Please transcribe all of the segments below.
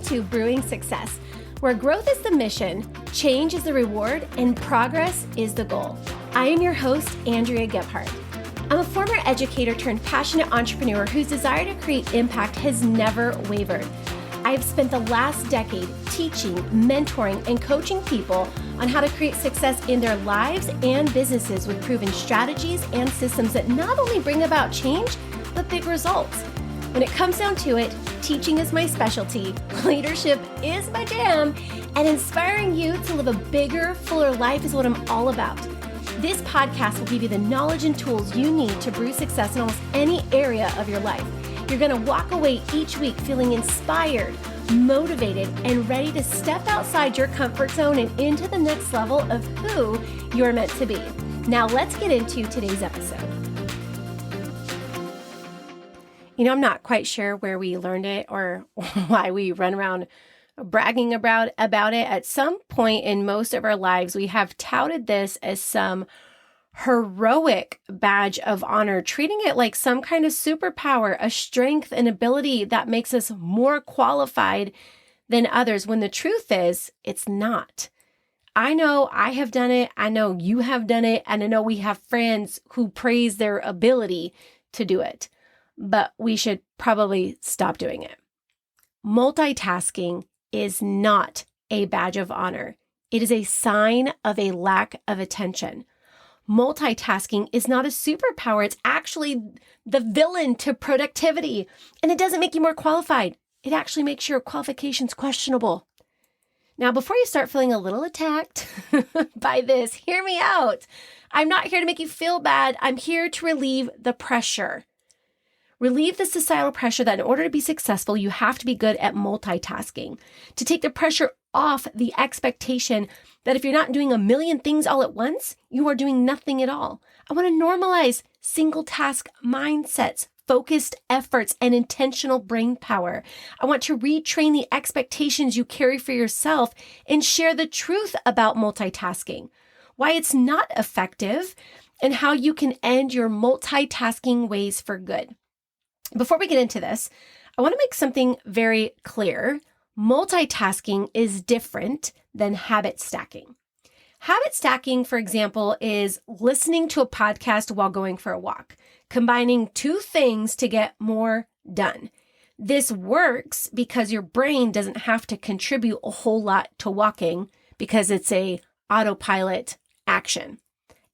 to Brewing Success, where growth is the mission, change is the reward, and progress is the goal. I am your host, Andrea Gebhardt. I'm a former educator turned passionate entrepreneur whose desire to create impact has never wavered. I've spent the last decade teaching, mentoring, and coaching people on how to create success in their lives and businesses with proven strategies and systems that not only bring about change, but big results. When it comes down to it, teaching is my specialty, leadership is my jam, and inspiring you to live a bigger, fuller life is what I'm all about. This podcast will give you the knowledge and tools you need to brew success in almost any area of your life. You're going to walk away each week feeling inspired, motivated, and ready to step outside your comfort zone and into the next level of who you're meant to be. Now let's get into today's episode. You know, I'm not quite sure where we learned it or why we run around bragging about it. At some point in most of our lives, we have touted this as some heroic badge of honor, treating it like some kind of superpower, a strength and ability that makes us more qualified than others, when the truth is, it's not. I know I have done it. I know you have done it. And I know we have friends who praise their ability to do it. But we should probably stop doing it. Multitasking is not a badge of honor. It is a sign of a lack of attention. Multitasking is not a superpower. It's actually the villain to productivity. And it doesn't make you more qualified. It actually makes your qualifications questionable. Now, before you start feeling a little attacked by this, hear me out. I'm not here to make you feel bad. I'm here to relieve the pressure. Relieve the societal pressure that in order to be successful, you have to be good at multitasking. To take the pressure off the expectation that if you're not doing a million things all at once, you are doing nothing at all. I want to normalize single task mindsets, focused efforts, and intentional brain power. I want to retrain the expectations you carry for yourself and share the truth about multitasking, why it's not effective, and how you can end your multitasking ways for good. Before we get into this, I want to make something very clear. Multitasking is different than habit stacking. Habit stacking, for example, is listening to a podcast while going for a walk, combining two things to get more done. This works because your brain doesn't have to contribute a whole lot to walking because it's a autopilot action.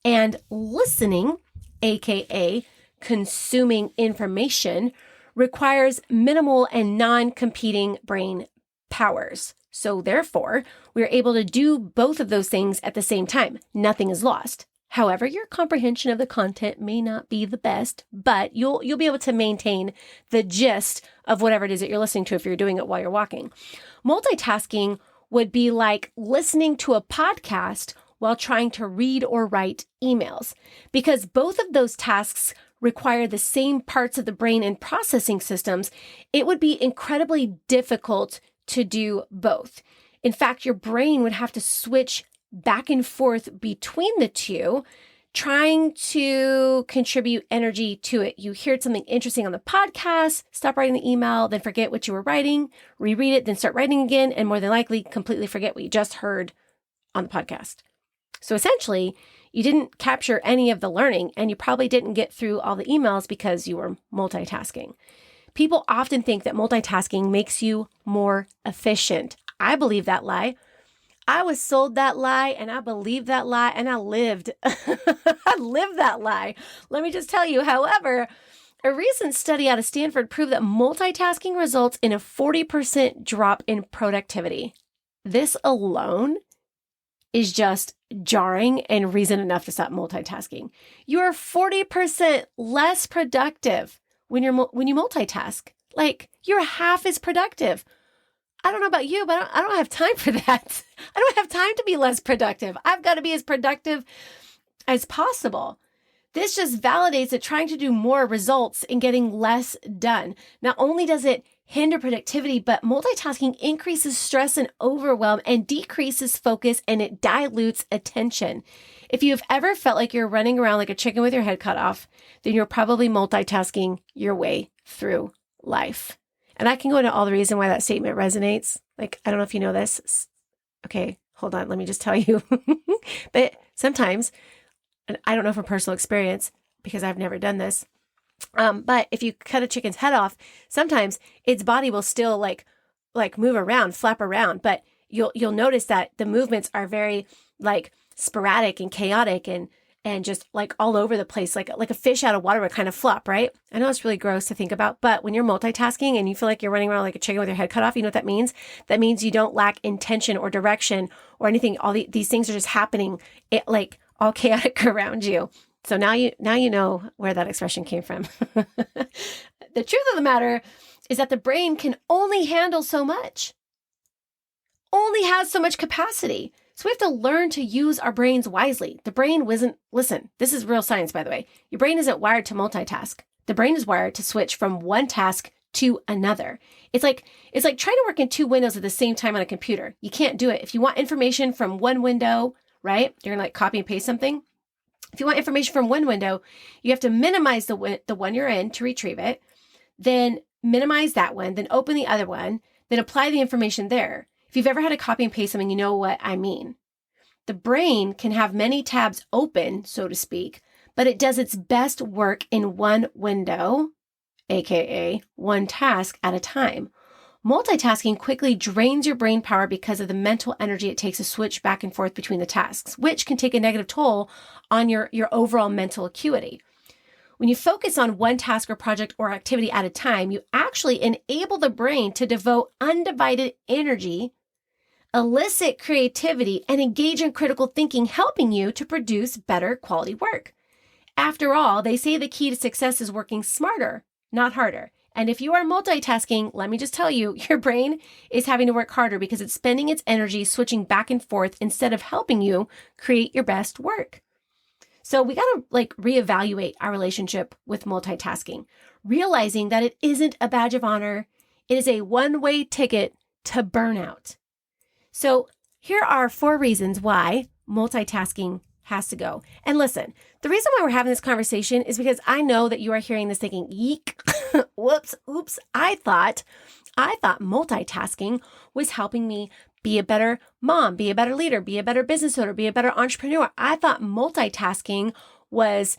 And listening, aka consuming information, requires minimal and non-competing brain powers. So therefore, we're able to do both of those things at the same time. Nothing is lost. However, your comprehension of the content may not be the best, but you'll be able to maintain the gist of whatever it is that you're listening to if you're doing it while you're walking. Multitasking would be like listening to a podcast while trying to read or write emails, because both of those tasks require the same parts of the brain and processing systems. It would be incredibly difficult to do both. In fact, your brain would have to switch back and forth between the two, trying to contribute energy to it. You heard something interesting on the podcast, stop writing the email, then forget what you were writing, reread it, then start writing again, and more than likely completely forget what you just heard on the podcast. So essentially, you didn't capture any of the learning, and you probably didn't get through all the emails because you were multitasking. People often think that multitasking makes you more efficient. I believe that lie. I was sold that lie, and I believed that lie, and I lived. I lived that lie. Let me just tell you, however, a recent study out of Stanford proved that multitasking results in a 40% drop in productivity. This alone is just jarring and reason enough to stop multitasking. You are 40% less productive when you multitask. Like, you're half as productive. I don't know about you, but I don't have time for that. I don't have time to be less productive. I've got to be as productive as possible. This just validates that trying to do more results in getting less done. Not only does it hinder productivity, but multitasking increases stress and overwhelm and decreases focus, and it dilutes attention. If you've ever felt like you're running around like a chicken with your head cut off, then you're probably multitasking your way through life. And I can go into all the reason why that statement resonates. Like, I don't know if you know this. Okay, hold on. Let me just tell you. But sometimes, and I don't know from personal experience because I've never done this, but if you cut a chicken's head off, sometimes its body will still like move around, flap around, but you'll notice that the movements are very like sporadic and chaotic and just like all over the place, like a fish out of water would kind of flop, right? I know it's really gross to think about, but when you're multitasking and you feel like you're running around like a chicken with your head cut off, you know what that means? That means you don't lack intention or direction or anything. All these things are just happening, like all chaotic around you. So now you know where that expression came from. The truth of the matter is that the brain can only handle so much, only has so much capacity. So we have to learn to use our brains wisely. The brain wasn't, listen, this is real science, by the way. Your brain isn't wired to multitask. The brain is wired to switch from one task to another. It's like trying to work in two windows at the same time on a computer. You can't do it. If you want information from one window, right? You're gonna like copy and paste something. If you want information from one window, you have to minimize the one you're in to retrieve it, then minimize that one, then open the other one, then apply the information there. If you've ever had to copy and paste something, you know what I mean. The brain can have many tabs open, so to speak, but it does its best work in one window, aka one task at a time. Multitasking quickly drains your brain power because of the mental energy it takes to switch back and forth between the tasks, which can take a negative toll on your overall mental acuity. When you focus on one task or project or activity at a time, you actually enable the brain to devote undivided energy, elicit creativity, and engage in critical thinking, helping you to produce better quality work. After all, they say the key to success is working smarter, not harder. And if you are multitasking, let me just tell you, your brain is having to work harder because it's spending its energy switching back and forth instead of helping you create your best work. So we got to reevaluate our relationship with multitasking, realizing that it isn't a badge of honor. It is a one-way ticket to burnout. So here are 4 reasons why multitasking has to go. And listen, the reason why we're having this conversation is because I know that you are hearing this thinking, yeek, whoops, oops, I thought multitasking was helping me be a better mom, be a better leader, be a better business owner, be a better entrepreneur. I thought multitasking was,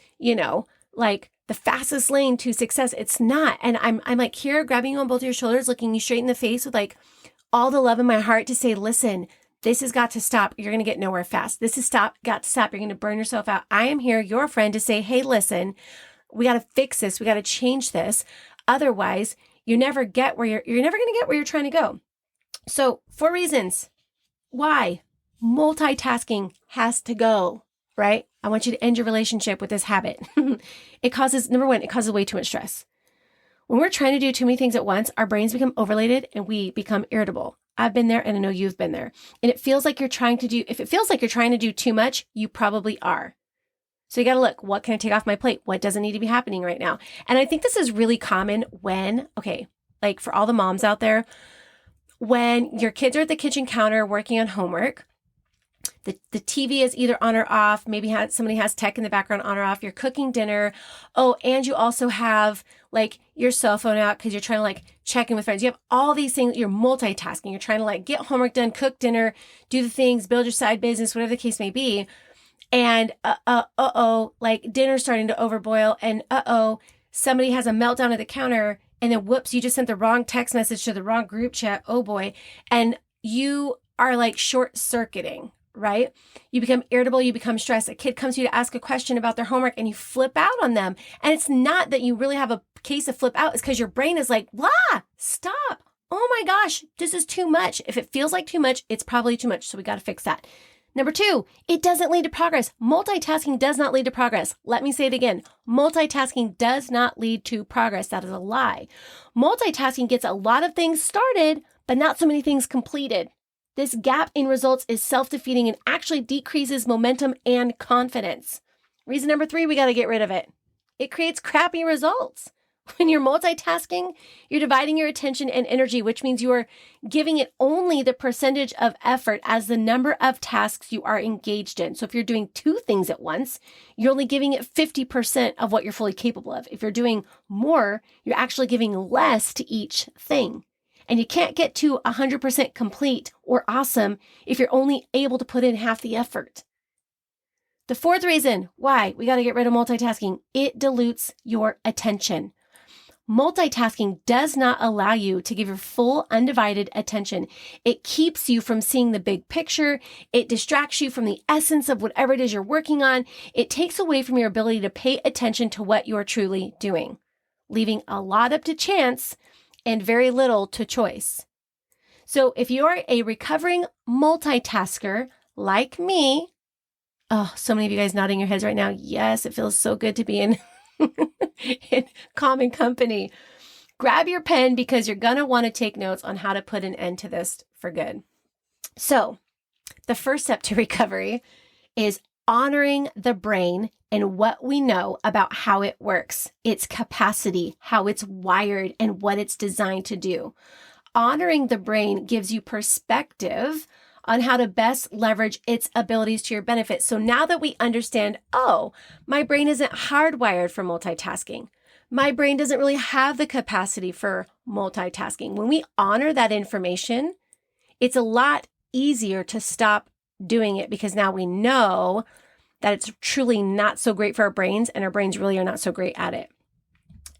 like the fastest lane to success. It's not. And I'm like here grabbing you on both your shoulders, looking you straight in the face with like all the love in my heart to say, listen, this has got to stop. You're going to get nowhere fast. This has got to stop. You're going to burn yourself out. I am here, your friend, to say, hey, listen, we got to fix this. We got to change this. Otherwise, you never get where you're never going to get where you're trying to go. So 4 reasons why multitasking has to go, right? I want you to end your relationship with this habit. It causes, number 1, it causes way too much stress. When we're trying to do too many things at once, our brains become overloaded and we become irritable. I've been there and I know you've been there. And if it feels like you're trying to do too much, you probably are. So you got to look, what can I take off my plate? What doesn't need to be happening right now? And I think this is really common when, like for all the moms out there, when your kids are at the kitchen counter working on homework, the TV is either on or off, maybe somebody has tech in the background on or off, you're cooking dinner. Oh, and you also have like your cell phone out because you're trying to like check in with friends. You have all these things, you're multitasking. You're trying to like get homework done, cook dinner, do the things, build your side business, whatever the case may be. And like dinner's starting to overboil and somebody has a meltdown at the counter and then whoops, you just sent the wrong text message to the wrong group chat. Oh boy. And you are like short circuiting, right? You become irritable, you become stressed. A kid comes to you to ask a question about their homework and you flip out on them. And it's not that you really have a case of flip out. It's because your brain is like, blah, stop. Oh my gosh, this is too much. If it feels like too much, it's probably too much. So we got to fix that. Number 2, it doesn't lead to progress. Multitasking does not lead to progress. Let me say it again. Multitasking does not lead to progress. That is a lie. Multitasking gets a lot of things started, but not so many things completed. This gap in results is self-defeating and actually decreases momentum and confidence. Reason number 3, we got to get rid of it. It creates crappy results. When you're multitasking, you're dividing your attention and energy, which means you are giving it only the percentage of effort as the number of tasks you are engaged in. So if you're doing 2 things at once, you're only giving it 50% of what you're fully capable of. If you're doing more, you're actually giving less to each thing. And you can't get to 100% complete or awesome if you're only able to put in half the effort. The fourth reason why we got to get rid of multitasking, it dilutes your attention. Multitasking does not allow you to give your full undivided attention. It keeps you from seeing the big picture. It distracts you from the essence of whatever it is you're working on. It takes away from your ability to pay attention to what you are truly doing, leaving a lot up to chance and very little to choice. So if you are a recovering multitasker like me, oh, so many of you guys nodding your heads right now. Yes, it feels so good to be in common company. Grab your pen because you're going to want to take notes on how to put an end to this for good. So the first step to recovery is honoring the brain and what we know about how it works, its capacity, how it's wired, and what it's designed to do. Honoring the brain gives you perspective on how to best leverage its abilities to your benefit. So now that we understand, oh, my brain isn't hardwired for multitasking. My brain doesn't really have the capacity for multitasking. When we honor that information, it's a lot easier to stop doing it because now we know that it's truly not so great for our brains and our brains really are not so great at it.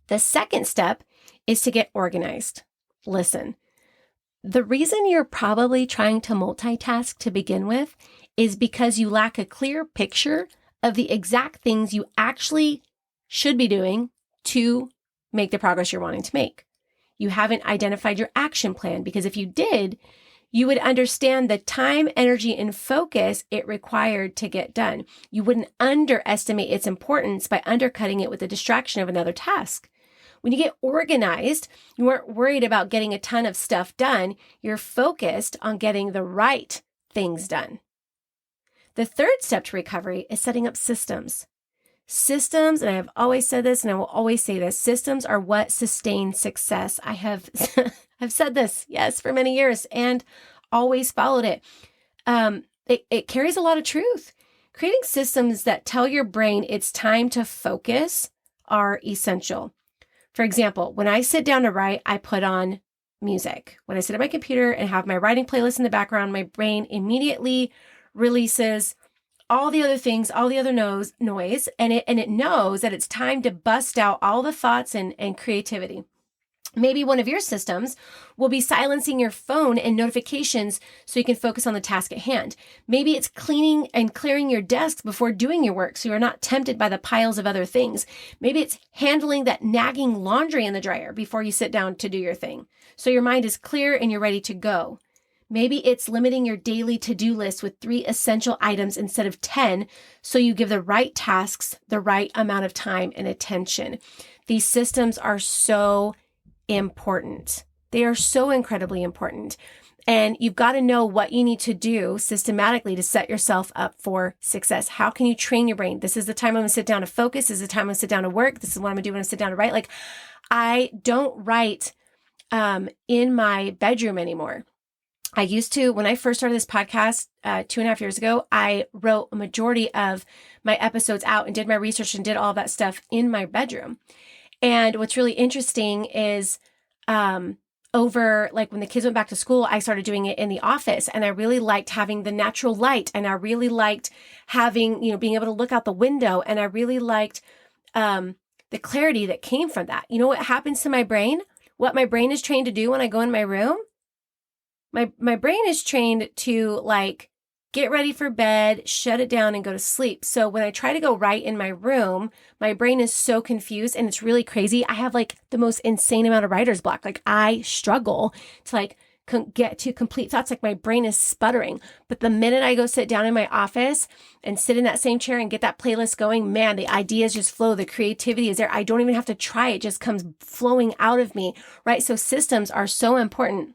The second step is to get organized. Listen. The reason you're probably trying to multitask to begin with is because you lack a clear picture of the exact things you actually should be doing to make the progress you're wanting to make. You haven't identified your action plan because if you did, you would understand the time, energy, and focus it required to get done. You wouldn't underestimate its importance by undercutting it with the distraction of another task. When you get organized, you aren't worried about getting a ton of stuff done. You're focused on getting the right things done. The third step to recovery is setting up systems. Systems, and I have always said this and I will always say this, systems are what sustain success. I have I've said this, yes, for many years and always followed it. It carries a lot of truth. Creating systems that tell your brain it's time to focus are essential. For example, when I sit down to write, I put on music. When I sit at my computer and have my writing playlist in the background, my brain immediately releases all the other things, all the other noise, and it knows that it's time to bust out all the thoughts and creativity. Maybe one of your systems will be silencing your phone and notifications so you can focus on the task at hand. Maybe it's cleaning and clearing your desk before doing your work so you're not tempted by the piles of other things. Maybe it's handling that nagging laundry in the dryer before you sit down to do your thing so your mind is clear and you're ready to go. Maybe it's limiting your daily to-do list with 3 essential items instead of 10 so you give the right tasks the right amount of time and attention. These systems are so important. They are so incredibly important. And you've got to know what you need to do systematically to set yourself up for success. How can you train your brain? This is the time I'm going to sit down to focus. This is the time I'm going to sit down to work. This is what I'm going to do when I sit down to write. Like, I don't write in my bedroom anymore. I used to, when I first started this podcast 2.5 years ago, I wrote a majority of my episodes out and did my research and did all that stuff in my bedroom. And what's really interesting is over, like when the kids went back to school, I started doing it in the office and I really liked having the natural light and I really liked having, being able to look out the window and I really liked the clarity that came from that. You know what happens to my brain? What my brain is trained to do when I go in my room? My brain is trained to get ready for bed, shut it down and go to sleep. So when I try to go write in my room, my brain is so confused and it's really crazy. I have the most insane amount of writer's block. I struggle to get to complete thoughts. My brain is sputtering. But the minute I go sit down in my office and sit in that same chair and get that playlist going, man, the ideas just flow. The creativity is there. I don't even have to try. It just comes flowing out of me, right? So systems are so important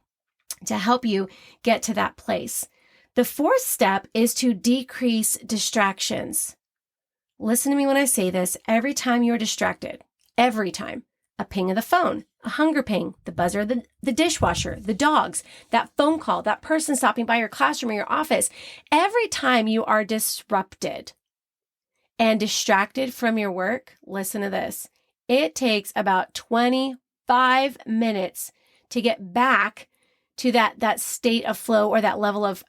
to help you get to that place. The fourth step is to decrease distractions. Listen to me when I say this. Every time you're distracted, every time, a ping of the phone, a hunger ping, the buzzer of the dishwasher, the dogs, that phone call, that person stopping by your classroom or your office, every time you are disrupted and distracted from your work, listen to this. It takes about 25 minutes to get back to that state of flow or that level of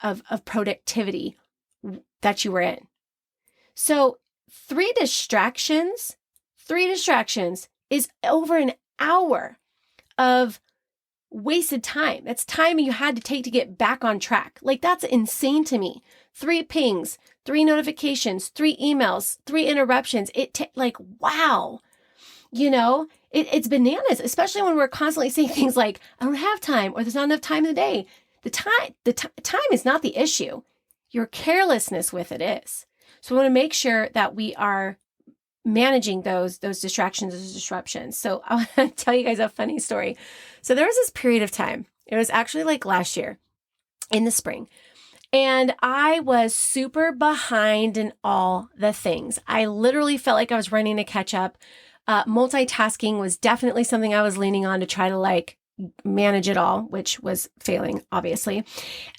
productivity that you were in. So three distractions is over an hour of wasted time. That's time you had to take to get back on track. Like, that's insane to me. 3 pings, 3 notifications, 3 emails, 3 interruptions. Wow. It's bananas, especially when we're constantly saying things like, I don't have time, or there's not enough time in the day. The time is not the issue. Your carelessness with it is. So we want to make sure that we are managing those distractions, those disruptions. So I'll tell you guys a funny story. So there was this period of time, it was actually like last year in the spring, and I was super behind in all the things. I literally felt like I was running to catch up. Multitasking was definitely something I was leaning on to try to manage it all, which was failing, obviously.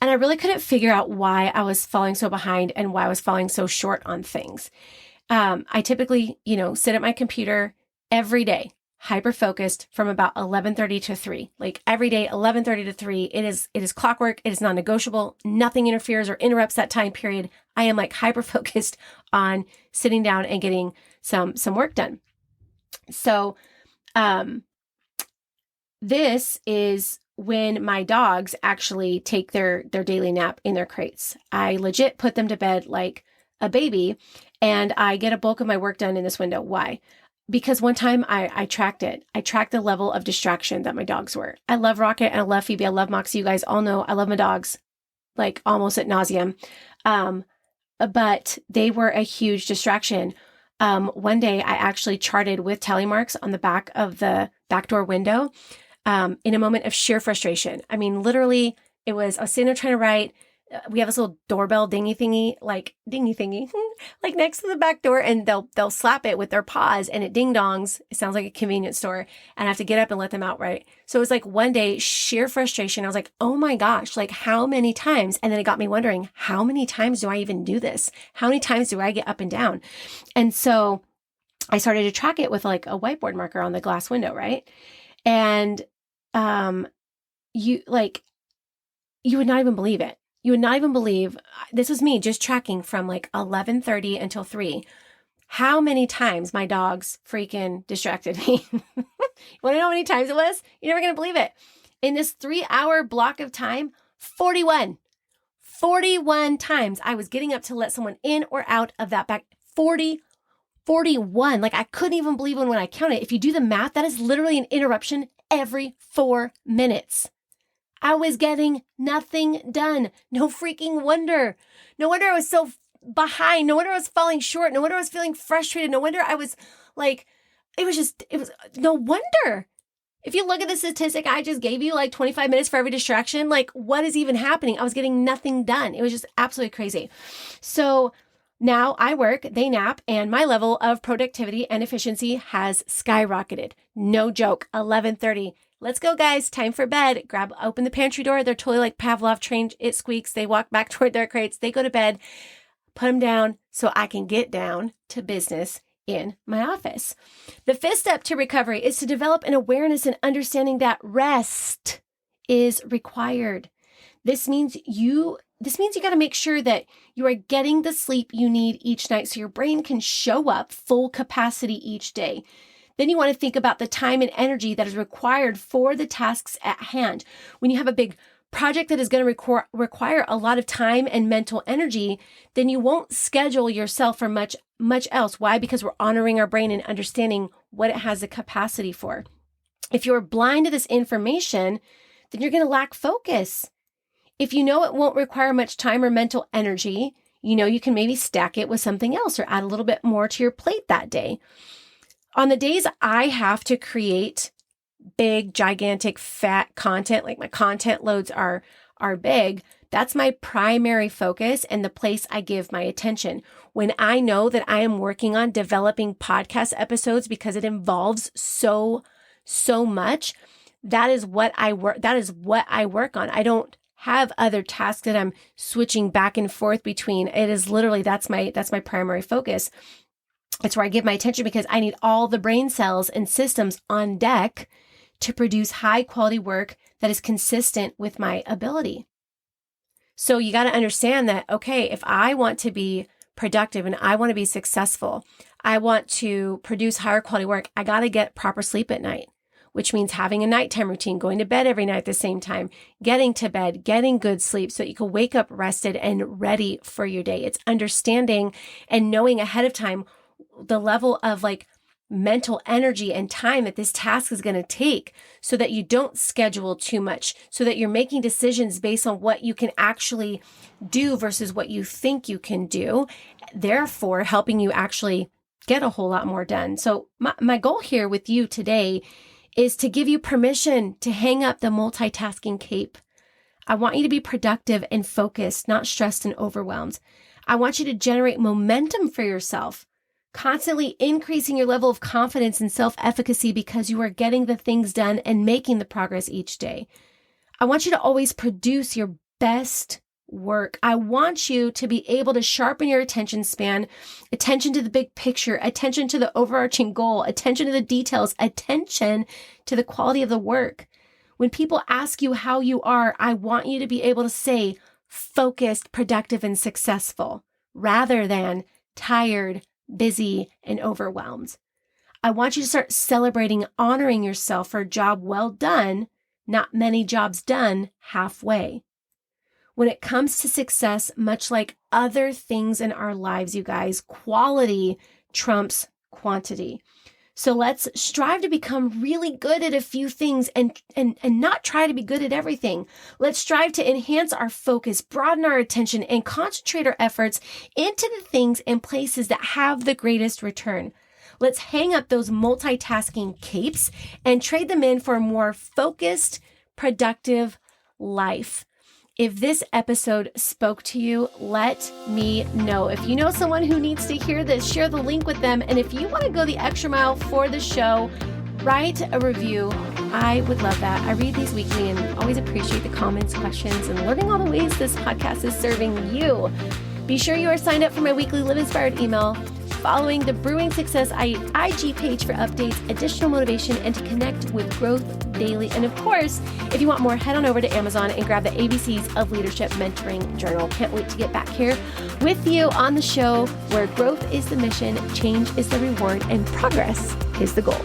And I really couldn't figure out why I was falling so behind and why I was falling so short on things. I typically, sit at my computer every day, hyper-focused from about 11:30 to 3. Like every day, 11:30 to 3. It is clockwork. It is non-negotiable. Nothing interferes or interrupts that time period. I am hyper-focused on sitting down and getting some work done. So, this is when my dogs actually take their daily nap in their crates. I legit put them to bed like a baby, and I get a bulk of my work done in this window. Why? Because one time I tracked it. I tracked the level of distraction that my dogs were. I love Rocket and I love Phoebe. I love Moxie. You guys all know I love my dogs, almost at nauseum. But they were a huge distraction. One day I actually charted with tally marks on the back of the back door window, in a moment of sheer frustration. I mean, literally I was sitting there trying to write. We have this little doorbell dingy thingy, next to the back door, and they'll slap it with their paws and it ding dongs. It sounds like a convenience store, and I have to get up and let them out, right? So it was one day, sheer frustration. I was like, oh my gosh, how many times? And then it got me wondering, how many times do I even do this? How many times do I get up and down? And so I started to track it with a whiteboard marker on the glass window, right? And you would not even believe it. You would not even believe, this was me just tracking from 11:30 until 3, how many times my dogs freaking distracted me. You want to know how many times it was? You're never going to believe it. In this 3-hour block of time, 41 times I was getting up to let someone in or out of that back. 41. I couldn't even believe when I counted. If you do the math, that is literally an interruption every 4 minutes. I was getting nothing done. No freaking wonder. No wonder I was so behind. No wonder I was falling short. No wonder I was feeling frustrated. No wonder I was no wonder. If you look at the statistic I just gave you, 25 minutes for every distraction, what is even happening? I was getting nothing done. It was just absolutely crazy. So now I work, they nap, and my level of productivity and efficiency has skyrocketed. No joke. 11:30. Let's go, guys. Time for bed. Open the pantry door. They're totally like Pavlov trained. It squeaks. They walk back toward their crates. They go to bed, put them down so I can get down to business in my office. The 5th step to recovery is to develop an awareness and understanding that rest is required. This means you got to make sure that you are getting the sleep you need each night so your brain can show up full capacity each day. Then you want to think about the time and energy that is required for the tasks at hand. When you have a big project that is going to require a lot of time and mental energy, then you won't schedule yourself for much else. Why? Because we're honoring our brain and understanding what it has the capacity for. If you're blind to this information, then you're going to lack focus. If you know it won't require much time or mental energy, you can maybe stack it with something else or add a little bit more to your plate that day. On the days I have to create big, gigantic, fat content, my content loads are big, that's my primary focus and the place I give my attention. When I know that I am working on developing podcast episodes because it involves so much, that is what I work on. I don't have other tasks that I'm switching back and forth between. It is literally, that's my primary focus. It's where I give my attention because I need all the brain cells and systems on deck to produce high quality work that is consistent with my ability. So you got to understand that, okay, if I want to be productive and I want to be successful, I want to produce higher quality work, I got to get proper sleep at night, which means having a nighttime routine, going to bed every night at the same time, getting to bed, getting good sleep so that you can wake up rested and ready for your day. It's understanding and knowing ahead of time the level of mental energy and time that this task is going to take so that you don't schedule too much, so that you're making decisions based on what you can actually do versus what you think you can do, therefore helping you actually get a whole lot more done. So my goal here with you today is to give you permission to hang up the multitasking cape. I want you to be productive and focused, not stressed and overwhelmed. I want you to generate momentum for yourself, constantly increasing your level of confidence and self-efficacy because you are getting the things done and making the progress each day. I want you to always produce your best work. I want you to be able to sharpen your attention span, attention to the big picture, attention to the overarching goal, attention to the details, attention to the quality of the work. When people ask you how you are, I want you to be able to say focused, productive, and successful rather than tired, busy, and overwhelmed. I want you to start celebrating, honoring yourself for a job well done, not many jobs done halfway. When it comes to success, much like other things in our lives, you guys, quality trumps quantity. So let's strive to become really good at a few things and not try to be good at everything. Let's strive to enhance our focus, broaden our attention, and concentrate our efforts into the things and places that have the greatest return. Let's hang up those multitasking capes and trade them in for a more focused, productive life. If this episode spoke to you, let me know. If you know someone who needs to hear this, share the link with them. And if you want to go the extra mile for the show, write a review. I would love that. I read these weekly and always appreciate the comments, questions, and learning all the ways this podcast is serving you. Be sure you are signed up for my weekly Live Inspired email, following the Brewing Success IG page for updates, additional motivation, and to connect with growth daily. And of course, if you want more, head on over to Amazon and grab the ABCs of Leadership Mentoring Journal. Can't wait to get back here with you on the show where growth is the mission, change is the reward, and progress is the goal.